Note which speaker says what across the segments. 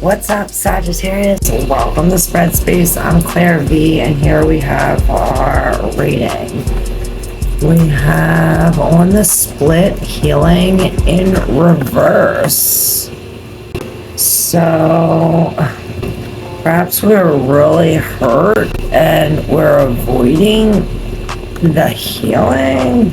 Speaker 1: What's up, Sagittarius? Welcome to Spread Space. I'm ClairV, and here we have our reading. We have on the split healing in reverse. So perhaps we're really hurt and we're avoiding the healing.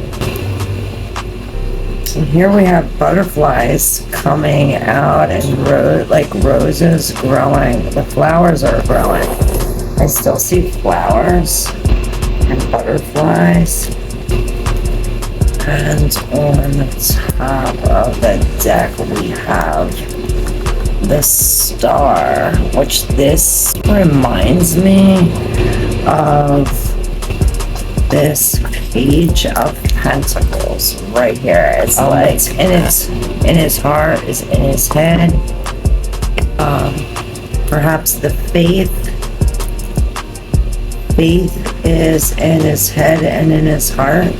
Speaker 1: And here we have butterflies coming out and like roses growing. The flowers are growing. I still see flowers and butterflies. And on the top of the deck we have the star, which this reminds me of this page of pentacles right here. It's like it's in his heart, is in his head. Perhaps the faith is in his head and in his heart.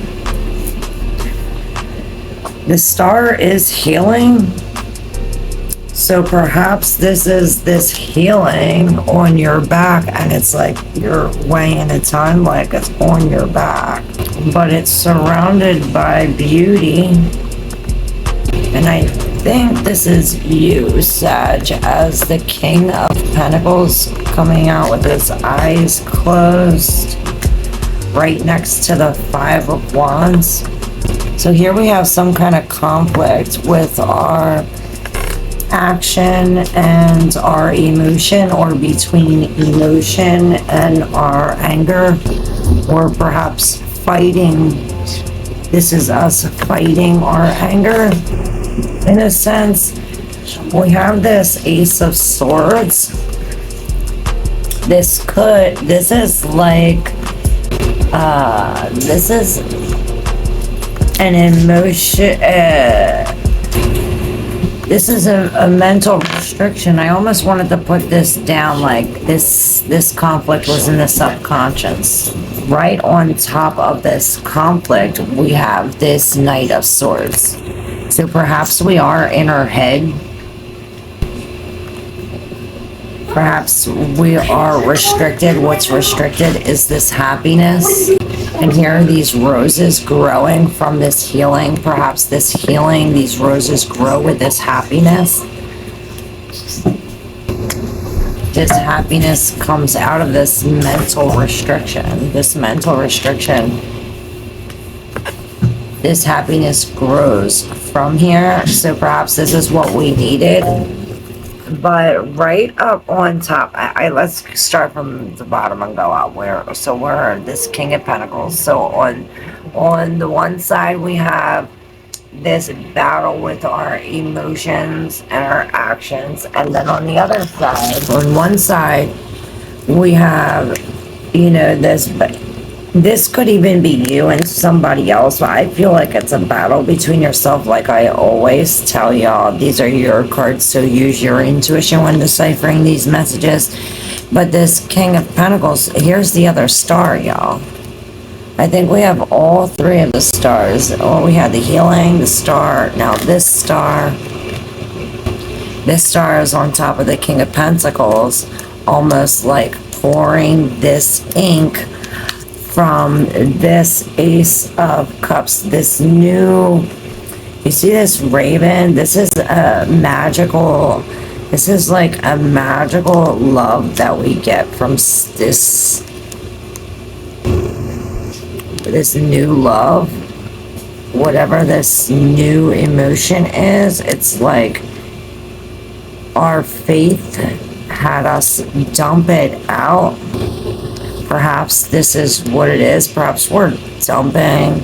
Speaker 1: The star is healing. So perhaps this is this healing on your back, and it's like you're weighing it on like it's on your back, but it's surrounded by beauty. And I think this is you, Sag, as the King of Pentacles coming out with his eyes closed right next to the Five of Wands. So here we have some kind of conflict with our action and our emotion, or between emotion and our anger, or perhaps fighting. This is us fighting our anger in a sense. We have this Ace of Swords. This is like this is an emotion, this is a mental restriction. I almost wanted to put this down like this conflict was in the subconscious. Right on top of this conflict, we have this Knight of Swords. So perhaps we are in our head. Perhaps we are restricted. What's restricted is this happiness. And here are these roses growing from this healing. Perhaps this healing, these roses grow with this happiness. This happiness comes out of this mental restriction. This mental restriction. This happiness grows from here. So perhaps this is what we needed. But right up on top, let's start from the bottom and go out. We're this King of Pentacles. So on the one side we have this battle with our emotions and our actions, and then on the other side, on one side we have, you know, this could even be you and somebody else, but I feel like it's a battle between yourself. Like I always tell y'all, these are your cards, so use your intuition when deciphering these messages. But this King of Pentacles, here's the other star, y'all. I think we have all three of the stars. Oh, we had the healing, the star, now this star. This star is on top of the King of Pentacles, almost like pouring this ink from this Ace of Cups, this new, you see this raven? This is a magical, this is like a magical love that we get from this new love. Whatever this new emotion is, it's like our faith had us dump it out. Perhaps this is what it is. Perhaps we're dumping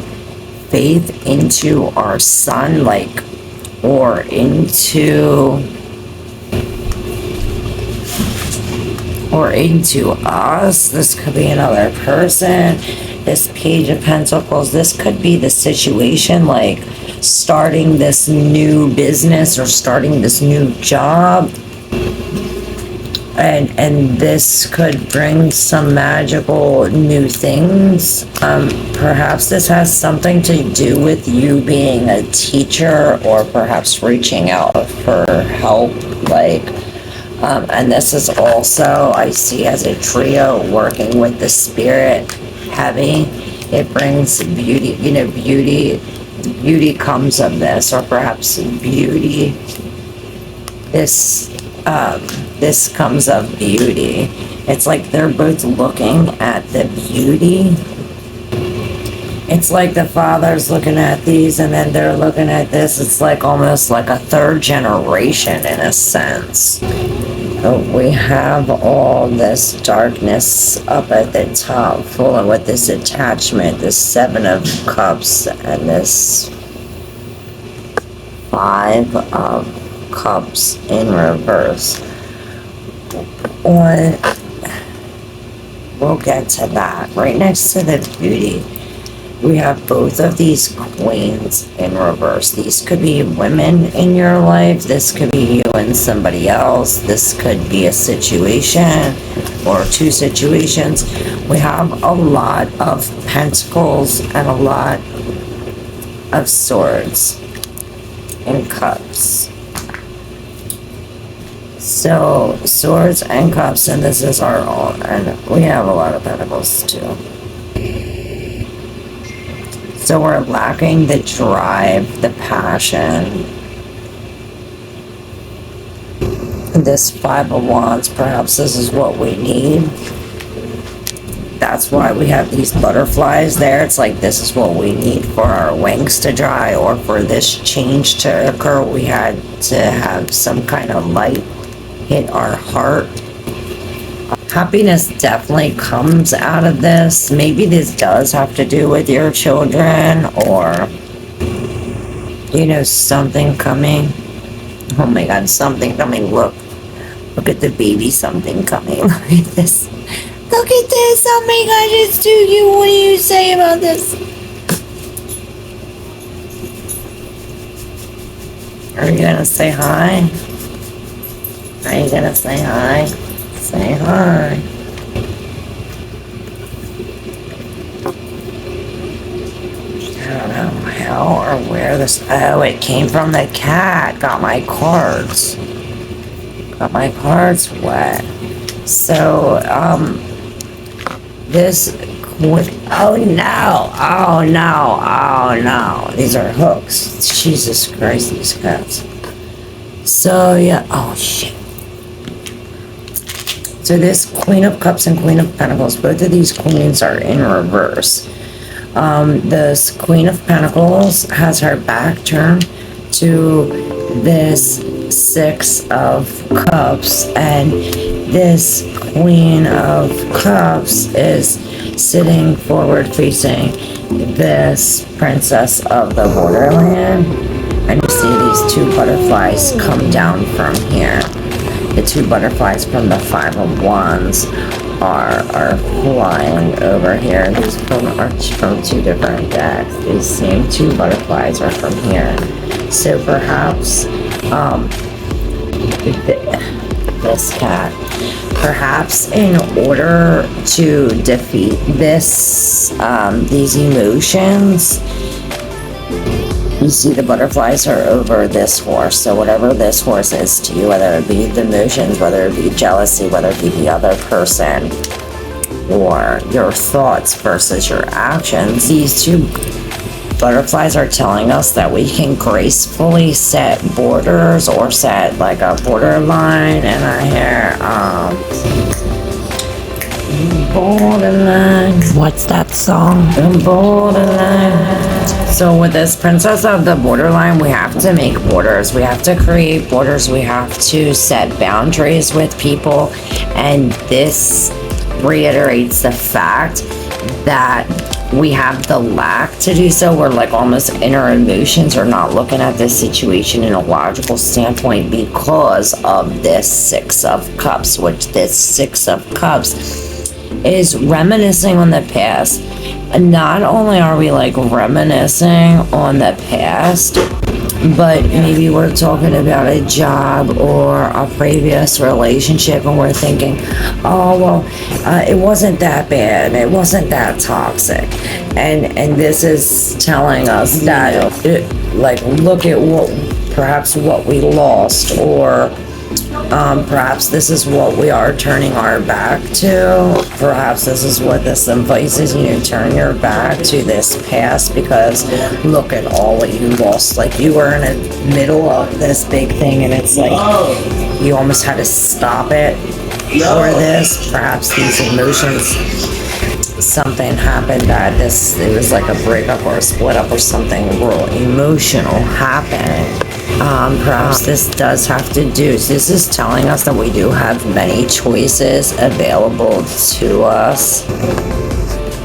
Speaker 1: faith into our sun, like, or into us. This could be another person. This Page of Pentacles, this could be the situation, like starting this new business or starting this new job. And this could bring some magical new things. Perhaps this has something to do with you being a teacher, or perhaps reaching out for help, like And this is also, I see as a trio working with the spirit heavy. It brings beauty, you know, beauty comes of this, or perhaps beauty, this comes of beauty. It's like they're both looking at the beauty. It's like the father's looking at these and then they're looking at this. It's like almost like a third generation in a sense. We have all this darkness up at the top, full with this attachment, this 7 of Cups, and this 5 of Cups in reverse. We'll get to that. Right next to the beauty, we have both of these queens in reverse. These could be women in your life. This could be you and somebody else. This could be a situation or 2 situations. We have a lot of pentacles and a lot of swords and cups. So swords and cups, and this is our own, and we have a lot of pentacles too. So we're lacking the drive, the passion. This 5 of Wands, perhaps this is what we need. That's why we have these butterflies there. It's like this is what we need for our wings to dry, or for this change to occur. We had to have some kind of light hit our heart. Happiness definitely comes out of this. Maybe this does have to do with your children, or, you know, something coming. Oh my God, something coming. Look at the baby, something coming. Look at this. Look at this. Oh my gosh, it's too cute. What do you say about this? Are you gonna say hi? Are you gonna say hi? Say hi. I don't know how or where this. Oh, it came from the cat. Got my cards. Got my cards wet. So, this. Oh no! Oh no! Oh no! These are hooks. Jesus Christ, these cats. So yeah. Oh shit. So this Queen of Cups and Queen of Pentacles, both of these queens are in reverse. This Queen of Pentacles has her back turned to this 6 of Cups, and this Queen of Cups is sitting forward facing this Princess of the Borderland. And you see these 2 butterflies come down from here. The 2 butterflies from the 5 of Wands are flying over here. These are from 2 different decks. These same 2 butterflies are from here. So perhaps this cat, perhaps in order to defeat this these emotions, you see the butterflies are over this horse. So whatever this horse is to you, whether it be the emotions, whether it be jealousy, whether it be the other person, or your thoughts versus your actions, these 2 butterflies are telling us that we can gracefully set borders, or set like a borderline. And I hear borderline. What's that song? Borderline. So with this Princess of the Borderline, we have to make borders. We have to create borders. We have to set boundaries with people. And this reiterates the fact that we have the lack to do so. We're like almost in our emotions, or not looking at this situation in a logical standpoint because of this 6 of Cups, which this 6 of Cups is reminiscing on the past. Not only are we like reminiscing on the past, but maybe we're talking about a job or a previous relationship, and we're thinking, oh well, it wasn't that bad, it wasn't that toxic, and this is telling us that like, look at what perhaps what we lost, or Perhaps this is what we are turning our back to. Perhaps this is what this implies, you to turn your back to this past, because look at all what you lost. Like, you were in the middle of this big thing, and it's like you almost had to stop it for this. Perhaps these emotions, something happened that it was like a breakup or a split up or something real emotional happening. Perhaps this does have to do, this is telling us that we do have many choices available to us.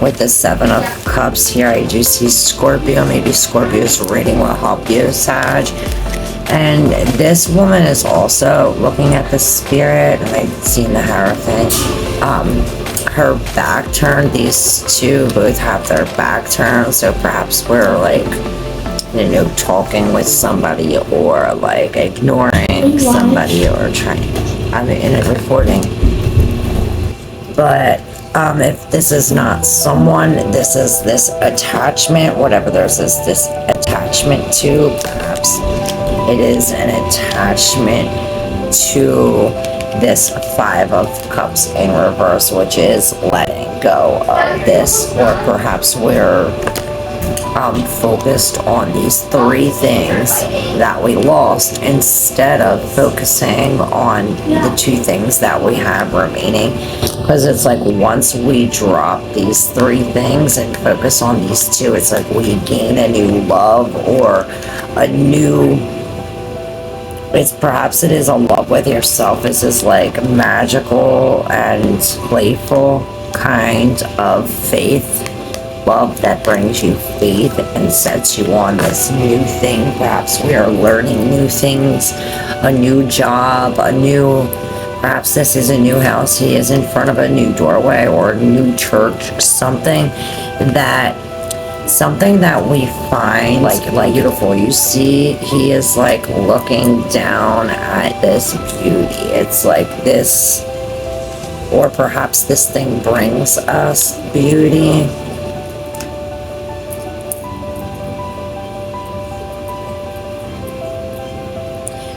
Speaker 1: With the 7 of Cups here, I do see Scorpio. Maybe Scorpio's reading will help you, Sag. And this woman is also looking at the Spirit, and I've seen the Hierophant. Her back turned. These two both have their back turned, so perhaps we're like, you know, talking with somebody, or like ignoring somebody, or trying, in a recording. But if this is not someone, this is this attachment, whatever there's this attachment to, perhaps it is an attachment to this 5 of Cups in reverse, which is letting go of this, or perhaps we're focused on these 3 things that we lost, instead of focusing on the 2 things that we have remaining. Because it's like, once we drop these 3 things and focus on these 2, it's like we gain a new love, or a new, perhaps it is a love with yourself. This is like magical and playful kind of faith. Love that brings you faith and sets you on this new thing. Perhaps we are learning new things, a new job, perhaps this is a new house. He is in front of a new doorway or a new church, something that we find like beautiful. You see, he is like looking down at this beauty. It's like this, or perhaps this thing brings us beauty.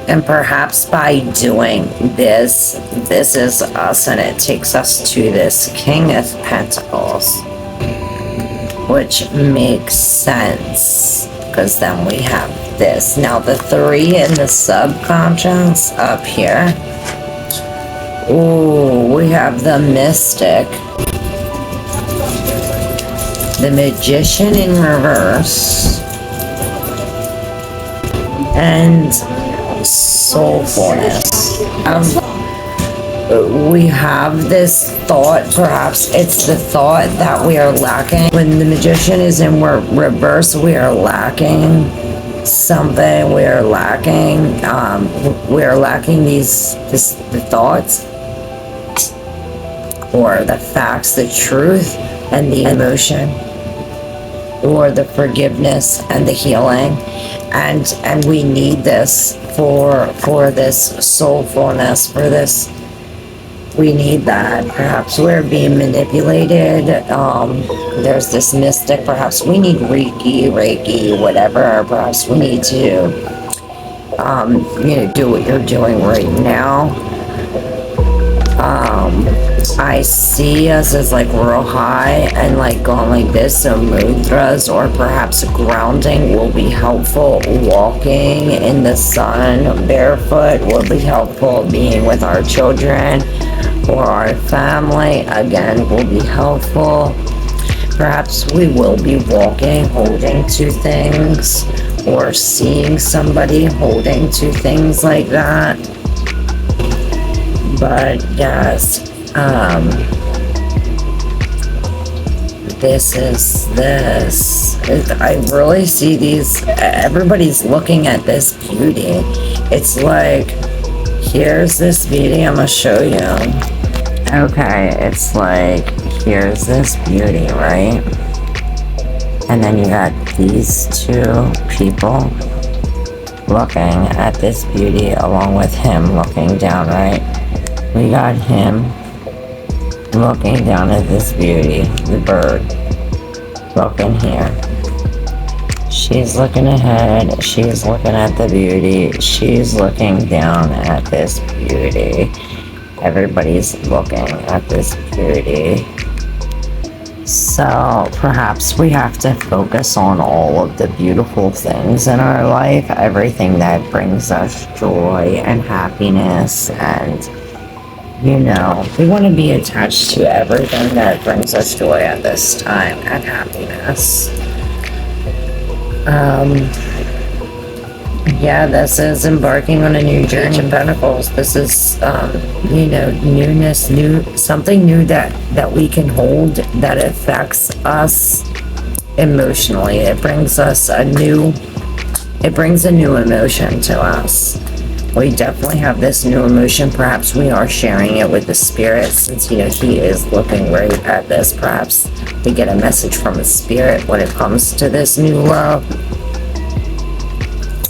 Speaker 1: And perhaps by doing this is us, and it takes us to this King of Pentacles, which makes sense, because then we have this. Now the 3 in the subconscious up here. Ooh, we have the Mystic, the Magician in reverse, and soulfulness. We have this thought, perhaps it's the thought that we are lacking. When the Magician is in reverse, we are lacking something. We are lacking the thoughts, or the facts, the truth, and the emotion, or the forgiveness and the healing. And we need this for this soulfulness, for this, we need that. Perhaps we're being manipulated. There's this Mystic. Perhaps we need Reiki, whatever. Perhaps we need to, do what you're doing right now. I see us as like real high and like going like this, so mudras or perhaps grounding will be helpful. Walking in the sun barefoot will be helpful. Being with our children or our family, again, will be helpful. Perhaps we will be walking, holding to things, or seeing somebody holding to things like that. But yes, I really see these, everybody's looking at this beauty. It's like, here's this beauty, I'm gonna show you. Okay, it's like, here's this beauty, right? And then you got these 2 people looking at this beauty along with him looking down, right? We got him looking down at this beauty, the bird, looking here. She's looking ahead. She's looking at the beauty. She's looking down at this beauty. Everybody's looking at this beauty. So perhaps we have to focus on all of the beautiful things in our life, everything that brings us joy and happiness, and you know, we want to be attached to everything that brings us joy at this time and happiness. Yeah, this is embarking on a new journey of Pentacles. This is, you know, newness, something new that we can hold that affects us emotionally. It brings a new emotion to us. We definitely have this new emotion. Perhaps we are sharing it with the spirit, since, you know, he is looking right at this. Perhaps we get a message from the spirit when it comes to this new love.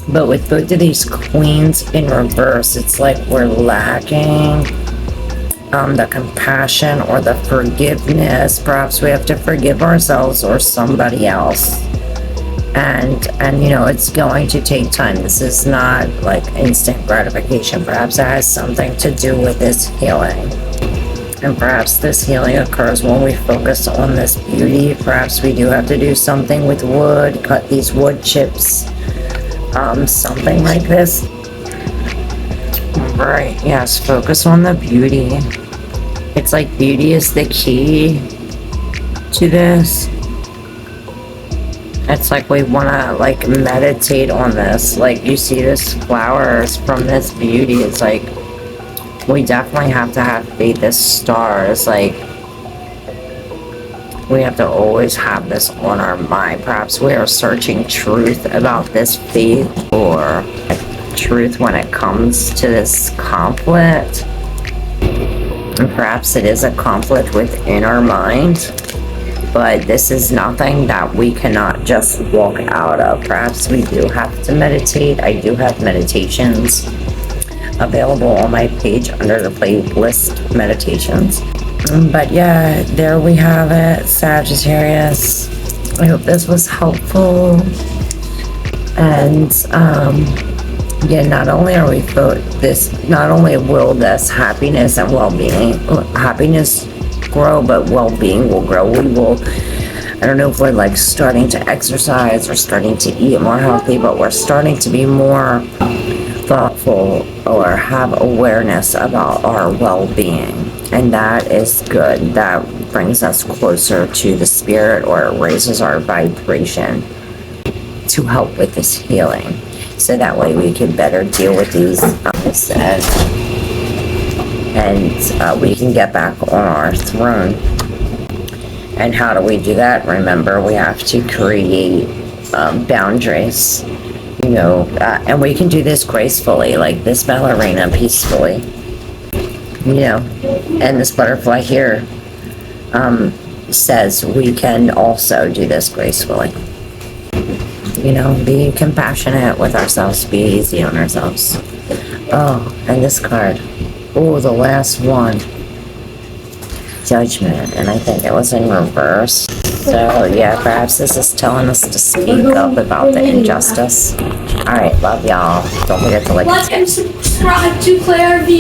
Speaker 1: But with both of these queens in reverse, it's like we're lacking the compassion or the forgiveness. Perhaps we have to forgive ourselves or somebody else. And you know, it's going to take time. This is not like instant gratification. Perhaps it has something to do with this healing. And perhaps this healing occurs when we focus on this beauty. Perhaps we do have to do something with wood, cut these wood chips. Something like this. Right, yes, focus on the beauty. It's like beauty is the key to this. It's like we want to like meditate on this. Like you see this flowers from this beauty. It's like we definitely have to have faith as stars. Like we have to always have this on our mind. Perhaps we are searching truth about this faith, or truth when it comes to this conflict. And perhaps it is a conflict within our mind, but this is nothing that we cannot just walk out of. Perhaps we do have to meditate. I do have meditations available on my page under the playlist meditations. But yeah, there we have it, Sagittarius. I hope this was helpful. And yeah, not only are we not only will this happiness and well-being, happiness grow, but well-being will grow. We will, I don't know if we're like starting to exercise or starting to eat more healthy, but we're starting to be more thoughtful or have awareness about our well-being. And that is good. That brings us closer to the spirit, or it raises our vibration to help with this healing. So that way we can better deal with these and we can get back on our throne. And how do we do that? Remember, we have to create boundaries, you know, and we can do this gracefully, like this ballerina, peacefully. You know, and this butterfly here says we can also do this gracefully. You know, be compassionate with ourselves, be easy on ourselves. Oh, and this card. Oh, the last one. Judgment, and I think it was in reverse. So yeah, perhaps this is telling us to speak up about the injustice. Alright, love y'all. Don't forget to like and subscribe to ClairV.